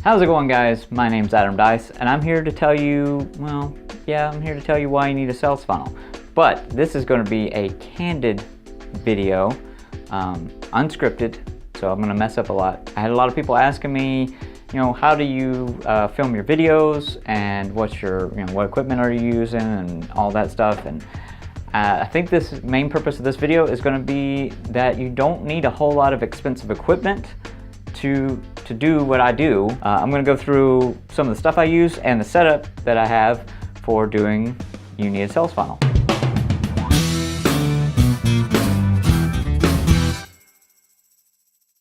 How's it going, guys? My name's Adam Dice, and I'm here to tell you, well, yeah, I'm here to tell you why you need a sales funnel. But this is going to be a candid video, unscripted, so I'm going to mess up a lot. I had a lot of people asking me, how do you film your videos, and what's your, what equipment are you using, and all that stuff. And I think this main purpose of this video is going to be that you don't need a whole lot of expensive equipment to do what I do. I'm going to go through some of the stuff I use and the setup that I have for doing You Need a Sales Funnel.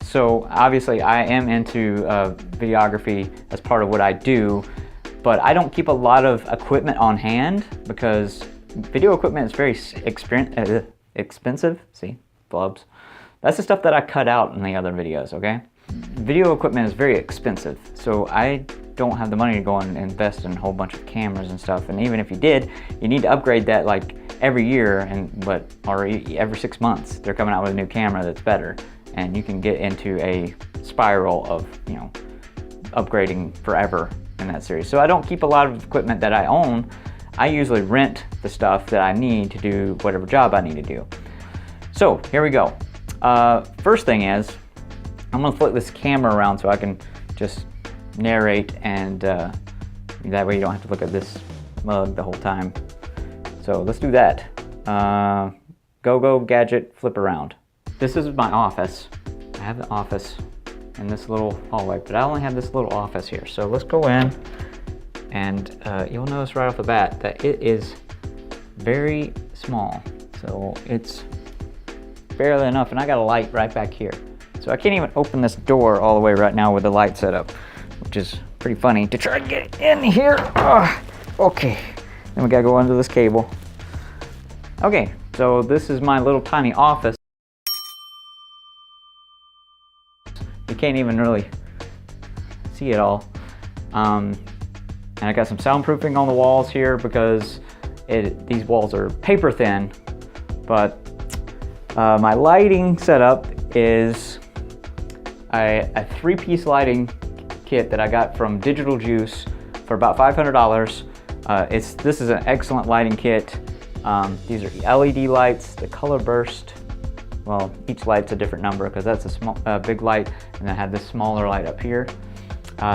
So obviously I am into videography as part of what I do, but I don't keep a lot of equipment on hand because video equipment is very expensive. See, blubs. That's the stuff that I cut out in the other videos, okay? Video equipment is very expensive, so I don't have the money to go and invest in a whole bunch of cameras and stuff. And even if you did, you need to upgrade that like every year, or every 6 months. They're coming out with a new camera that's better, and you can get into a spiral of upgrading forever in that series. So I don't keep a lot of equipment that I own. I usually rent the stuff that I need to do whatever job I need to do. So here we go. First thing is, I'm gonna flip this camera around so I can just narrate, and that way you don't have to look at this mug the whole time. So let's do that. Go gadget, flip around. This is my office. I have the office in this little hallway, but I only have this little office here. So let's go in, and you'll notice right off the bat that it is very small. So it's barely enough, and I got a light right back here. So I can't even open this door all the way right now with the light set up, which is pretty funny to try and get it in here. Okay, then we gotta go under this cable. Okay, so this is my little tiny office. You can't even really see it all. And I got some soundproofing on the walls here because these walls are paper thin, but my lighting setup is a three-piece lighting kit that I got from Digital Juice for about $500. This is an excellent lighting kit. These are LED lights, the color burst. Well, each light's a different number because that's a big light, and I have this smaller light up here.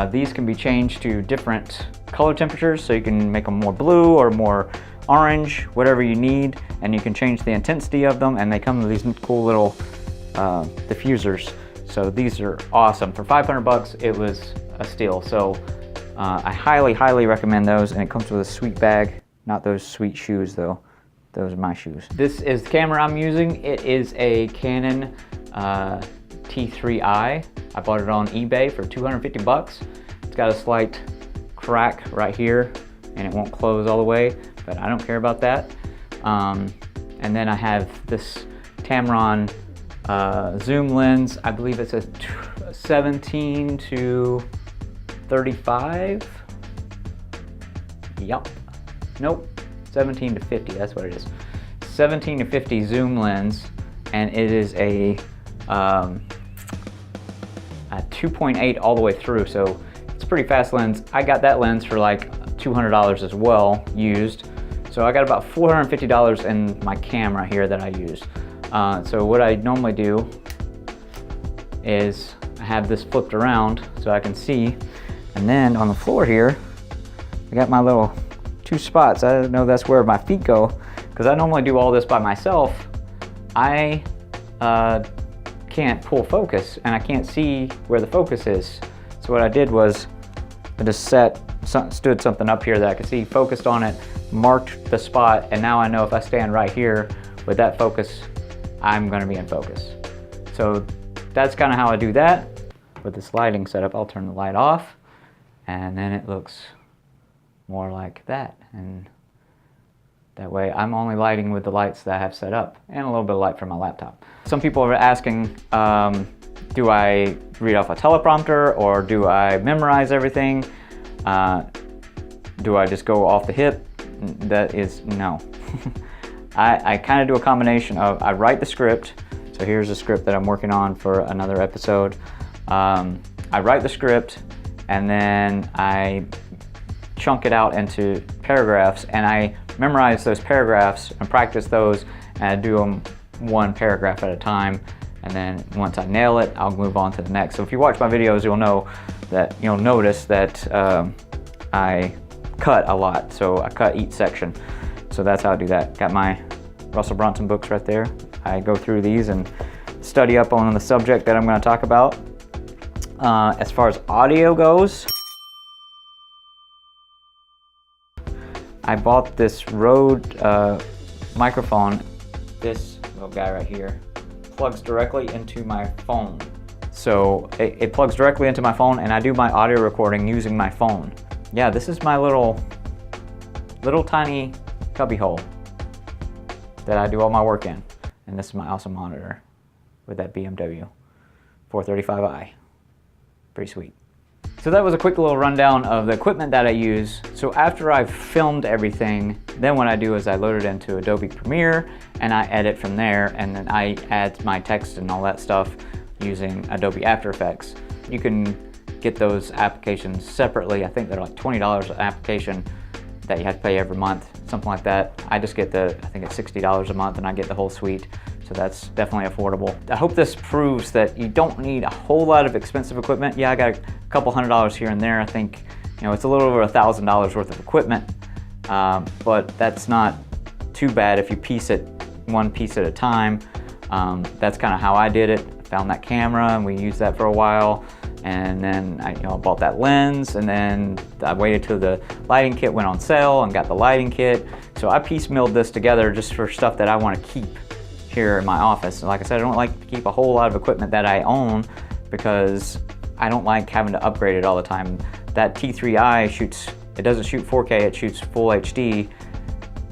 These can be changed to different color temperatures, so you can make them more blue or more orange, whatever you need, and you can change the intensity of them, and they come with these cool little diffusers. So these are awesome. For 500 bucks, it was a steal. So I highly recommend those, and it comes with a sweet bag. Not those sweet shoes though. Those are my shoes. This is the camera I'm using. It is a Canon T3i. I bought it on eBay for 250 bucks. It's got a slight crack right here, and it won't close all the way, but I don't care about that. And then I have this Tamron zoom lens. I believe it's a 17 to 35. Yup. Nope. 17 to 50. That's what it is. 17 to 50 zoom lens, and it is a 2.8 all the way through. So it's a pretty fast lens. I got that lens for like $200 as well, used. So I got about $450 in my camera here that I use. So what I normally do is I have this flipped around so I can see, and then on the floor here I got my little 2 spots. I don't know that's where my feet go because I normally do all this by myself. I can't pull focus, and I can't see where the focus is. So what I did was I just stood something up here that I could see, focused on it, marked the spot, and now I know if I stand right here with that focus, I'm going to be in focus. So that's kind of how I do that. With this lighting setup, I'll turn the light off, and then it looks more like that. And that way I'm only lighting with the lights that I have set up, and a little bit of light from my laptop. Some people are asking, do I read off a teleprompter, or do I memorize everything? Do I just go off the hip? That is no. I kind of do a combination of, I write the script. So here's a script that I'm working on for another episode. I write the script, and then I chunk it out into paragraphs, and I memorize those paragraphs and practice those, and I do them one paragraph at a time. And then once I nail it, I'll move on to the next. So if you watch my videos, you'll notice that I cut a lot. So I cut each section. So that's how I do that. Got my Russell Brunson books right there. I go through these and study up on the subject that I'm going to talk about. As far as audio goes, I bought this Rode microphone. This little guy right here plugs directly into my phone. So it plugs directly into my phone, and I do my audio recording using my phone. Yeah, this is my little tiny cubby hole that I do all my work in. And this is my awesome monitor with that BMW 435i. Pretty sweet. So that was a quick little rundown of the equipment that I use. So after I've filmed everything, then what I do is I load it into Adobe Premiere and I edit from there, and then I add my text and all that stuff using Adobe After Effects. You can get those applications separately. I think they're like $20 an application that you have to pay every month, something like that. I just get I think it's $60 a month, and I get the whole suite. So that's definitely affordable. I hope this proves that you don't need a whole lot of expensive equipment. Yeah, I got a couple $100s here and there. I think, it's a little over $1,000 worth of equipment, but that's not too bad if you piece it one piece at a time. That's kind of how I did it. I found that camera and we used that for a while, and then I bought that lens, and then I waited till the lighting kit went on sale and got the lighting kit. So I piecemealed this together just for stuff that I want to keep here in my office. Like I said, I don't like to keep a whole lot of equipment that I own because I don't like having to upgrade it all the time. That T3i it doesn't shoot 4K, it shoots full HD,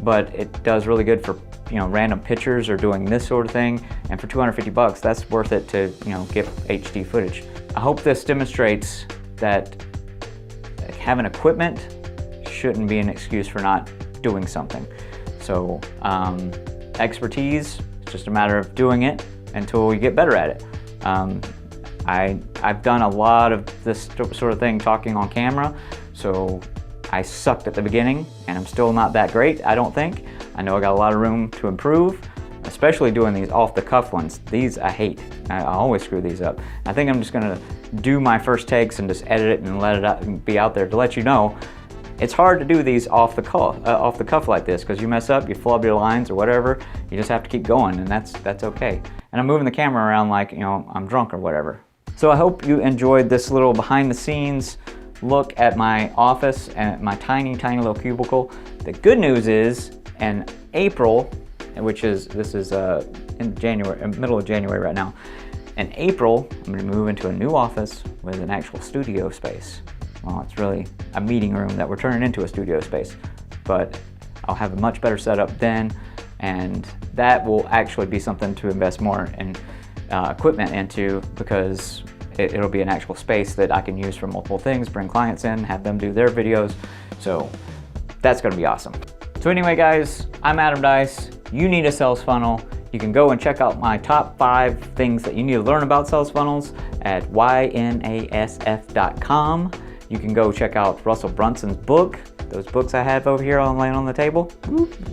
but it does really good for random pictures or doing this sort of thing. And for $250, that's worth it to get HD footage. I hope this demonstrates that having equipment shouldn't be an excuse for not doing something. So expertise, it's just a matter of doing it until you get better at it. I've done a lot of this sort of thing talking on camera, so I sucked at the beginning, and I'm still not that great, I don't think. I know I got a lot of room to improve, especially doing these off-the-cuff ones. These I hate. I always screw these up. I think I'm just gonna do my first takes and just edit it and let it out and be out there to let you know. It's hard to do these off the cuff like this, because you mess up, you flub your lines or whatever. You just have to keep going, and that's okay. And I'm moving the camera around like I'm drunk or whatever. So I hope you enjoyed this little behind-the-scenes look at my office and my tiny little cubicle. The good news is, in April, this is in January, middle of January right now. In April, I'm going to move into a new office with an actual studio space. Well, it's really a meeting room that we're turning into a studio space, but I'll have a much better setup then, and that will actually be something to invest more in equipment into, because it'll be an actual space that I can use for multiple things, bring clients in, have them do their videos. So that's going to be awesome. So anyway, guys, I'm Adam Dice. You need a sales funnel. You can go and check out my top 5 things that you need to learn about sales funnels at YNASF.com. You can go check out Russell Brunson's book. Those books I have over here laying on the table,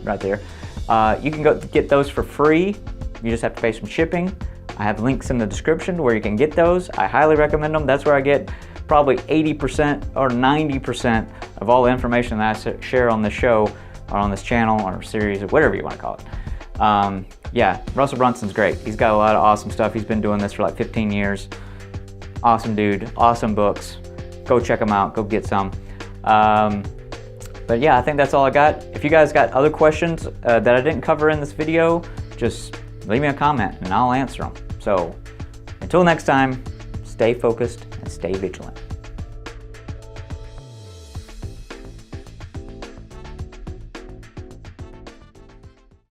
right there. You can go get those for free. You just have to pay some shipping. I have links in the description where you can get those. I highly recommend them. That's where I get probably 80% or 90% of all the information that I share on this show or on this channel or series or whatever you want to call it. Yeah, Russell Brunson's great. He's got a lot of awesome stuff. He's been doing this for like 15 years. Awesome dude, awesome books. Go check them out, go get some. But yeah, I think that's all I got. If you guys got other questions that I didn't cover in this video, just leave me a comment and I'll answer them. So until next time, stay focused and stay vigilant.